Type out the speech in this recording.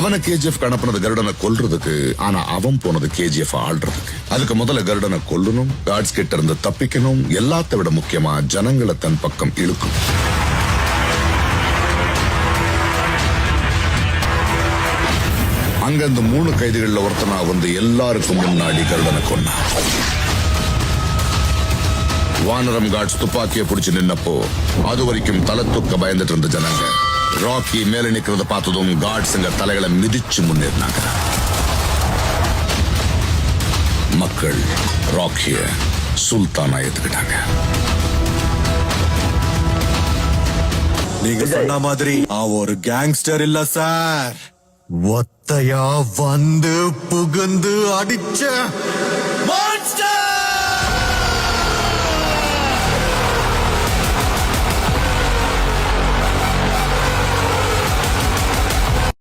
அவனை கேஜிஎஃப் அனுப்புனது கருடனை கொல்றதுக்கு. ஆனா அவன் போனது கேஜிஎஃப் ஆள்றதுக்கு. அதுக்கு முதல்ல கருடனை கொல்லணும், காட்ஸ் கிட்ட இருந்து தப்பிக்கணும், எல்லாத்த விட முக்கியமா ஜனங்களை தன் பக்கம் இழுக்கும். அங்க இந்த 3 கைதிகள்ல ஒருத்தனா வந்து எல்லாருக்கும் முன்னாடி கருடனை கொன்னா. வானரம் காட்ஸ் துப்பாக்கியை பிடிச்சு நின்னப்போ அது வரைக்கும் தலை தூக்க பயந்துட்டு இருந்த ஜனங்க ராக்கி மேல நிக்கிறத பார்த்ததும் காட்ஸ்ங்க தலைகளை மிதிச்சு முன்னேறினாங்க. மக்கள் ராக்கிய சுல்தானா ஏத்துக்கிட்டாங்க. நீங்க சொன்ன மாதிரி ஒரு கேங்ஸ்டர் இல்ல சார், ஒத்தையா வந்து புகுந்து அடிச்ச